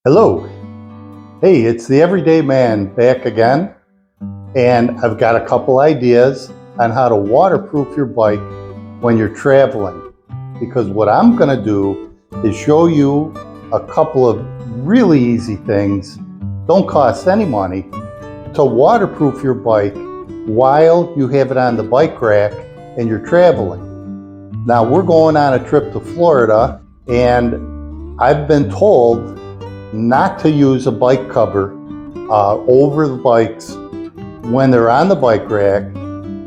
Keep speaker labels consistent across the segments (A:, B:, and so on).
A: Hello. Hey, it's the Everyday Man back again, and I've got a couple ideas on how to waterproof your bike when you're traveling. Because what I'm going to do is show you a couple of really easy things, don't cost any money, to waterproof your bike while you have it on the bike rack and you're traveling. Now, we're going on a trip to Florida, and I've been told not to use a bike cover over the bikes when they're on the bike rack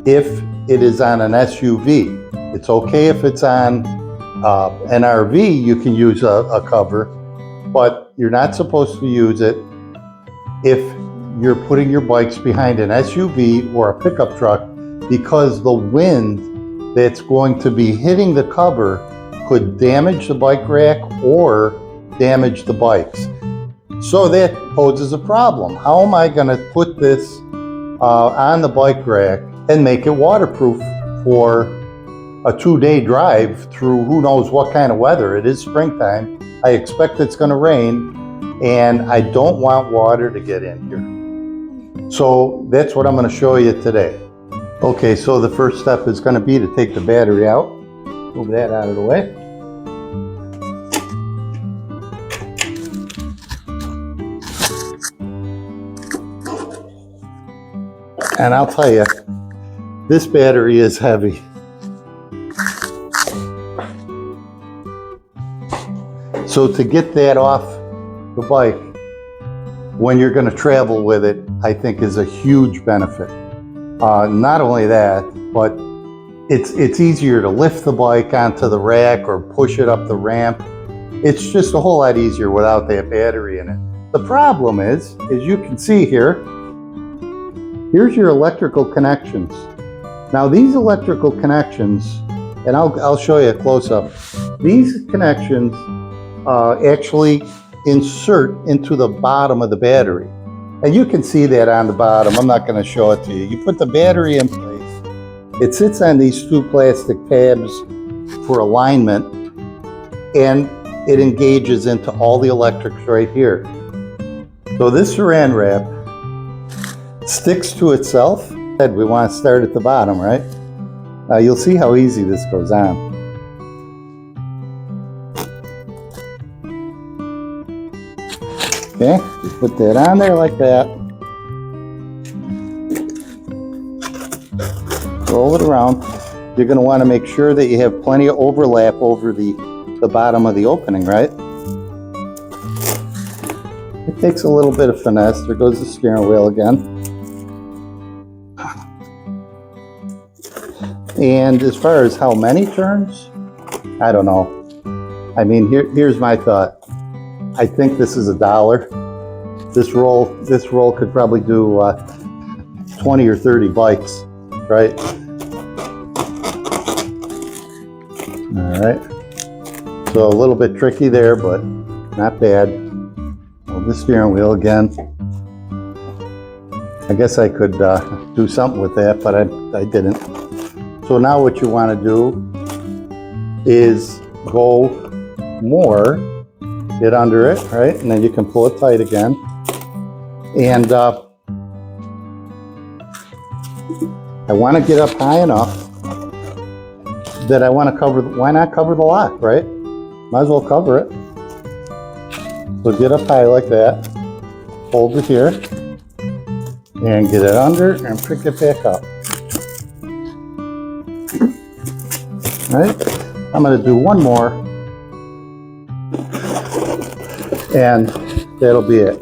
A: if it is on an SUV. It's okay if it's on an RV, you can use a cover, but you're not supposed to use it if you're putting your bikes behind an SUV or a pickup truck, because the wind that's going to be hitting the cover could damage the bike rack or damage the bikes. So that poses a problem. How am I going to put this on the bike rack and make it waterproof for a 2-day drive through who knows what kind of weather? It is springtime. I expect it's going to rain, and I don't want water to get in here. So that's what I'm going to show you today. Okay, so the first step is going to be to take the battery out. Move that out of the way. And I'll tell you, this battery is heavy. So to get that off the bike when you're going to travel with it, I think is a huge benefit. Not only that, but it's easier to lift the bike onto the rack or push it up the ramp. It's just a whole lot easier without that battery in it. The problem is, as you can see here, here's your electrical connections. Now these electrical connections, and I'll show you a close-up. These connections actually insert into the bottom of the battery. And you can see that on the bottom. I'm not going to show it to you. You put the battery in place. It sits on these two plastic tabs for alignment, and it engages into all the electrics right here. So this saran wrap sticks to itself. We want to start at the bottom, right? Now you'll see how easy this goes on. Okay, you put that on there like that. Roll it around. You're going to want to make sure that you have plenty of overlap over the bottom of the opening, right? It takes a little bit of finesse. There goes the steering wheel again. And as far as how many turns, I don't know. I mean, here's my thought. I think this is $1. This roll could probably do 20 or 30 bikes, right? All right. So a little bit tricky there, but not bad. Hold the steering wheel again. I guess I could do something with that, but I didn't. So now what you want to do is go more, get under it, right? And then you can pull it tight again. And I want to get up high enough that I want to cover, why not cover the lock, right? Might as well cover it. So get up high like that, hold it here, and get it under and pick it back up. Right? I'm going to do one more, and that'll be it.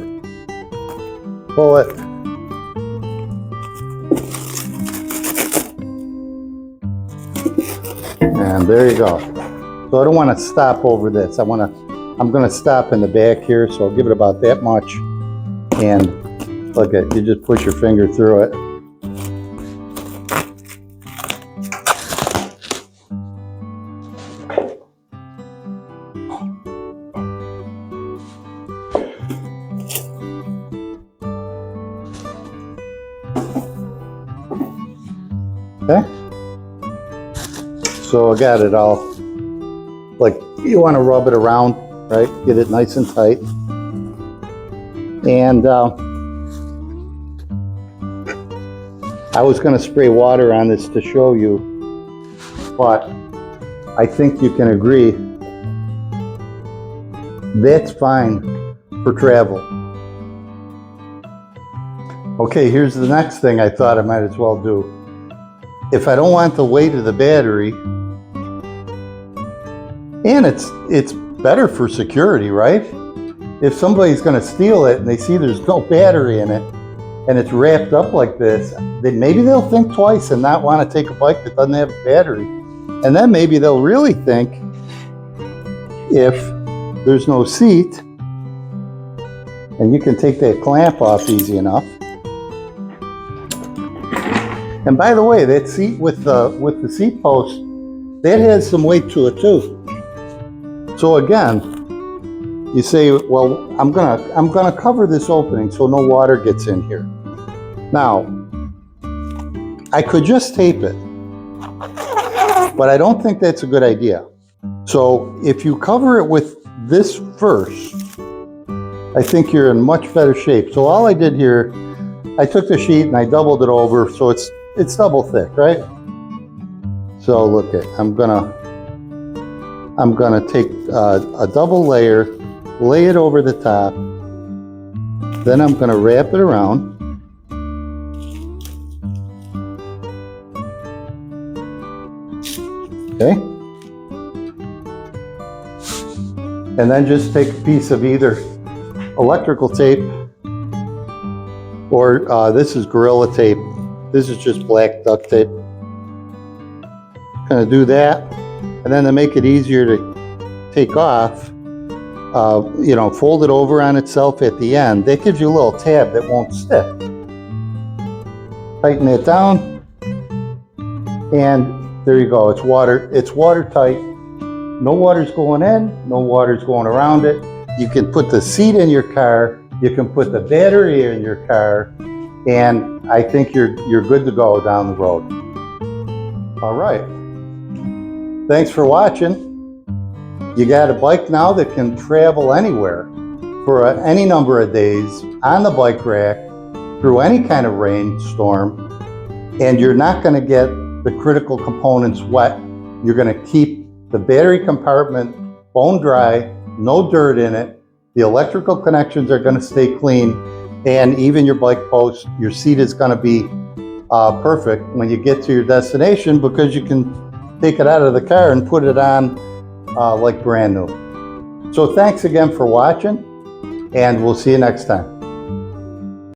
A: Pull it. And there you go. So I don't want to stop over this. I'm going to stop in the back here, so I'll give it about that much. And look at, you just push your finger through it. Okay, so I got it all, like, you want to rub it around, right? Get it nice and tight. And I was going to spray water on this to show you, but I think you can agree that's fine for travel. Okay, here's the next thing I thought I might as well do. If I don't want the weight of the battery, and it's better for security, right? If somebody's going to steal it and they see there's no battery in it and it's wrapped up like this, then maybe they'll think twice and not want to take a bike that doesn't have a battery. And then maybe they'll really think, if there's no seat, and you can take that clamp off easy enough. And by the way, that seat with the seat post, that has some weight to it too. So again, you say, well, I'm gonna cover this opening so no water gets in here. Now, I could just tape it, but I don't think that's a good idea. So if you cover it with this first, I think you're in much better shape. So all I did here, I took the sheet and I doubled it over so it's double thick, right? So look at, I'm gonna take a double layer, lay it over the top, then I'm gonna wrap it around. Okay? And then just take a piece of either electrical tape or this is Gorilla Tape. This is just black duct tape. Gonna do that, and then to make it easier to take off, you know, fold it over on itself at the end. That gives you a little tab that won't stick. Tighten it down, and there you go. It's watertight. No water's going in, no water's going around it. You can put the seat in your car, you can put the battery in your car, and I think you're good to go down the road. All right. Thanks for watching. You got a bike now that can travel anywhere for any number of days on the bike rack through any kind of rainstorm, and you're not going to get the critical components wet. You're going to keep the battery compartment bone dry, no dirt in it. The electrical connections are going to stay clean, and even your bike post, your seat is going to be perfect when you get to your destination, because you can take it out of the car and put it on like brand new. So thanks again for watching, and we'll see you next time.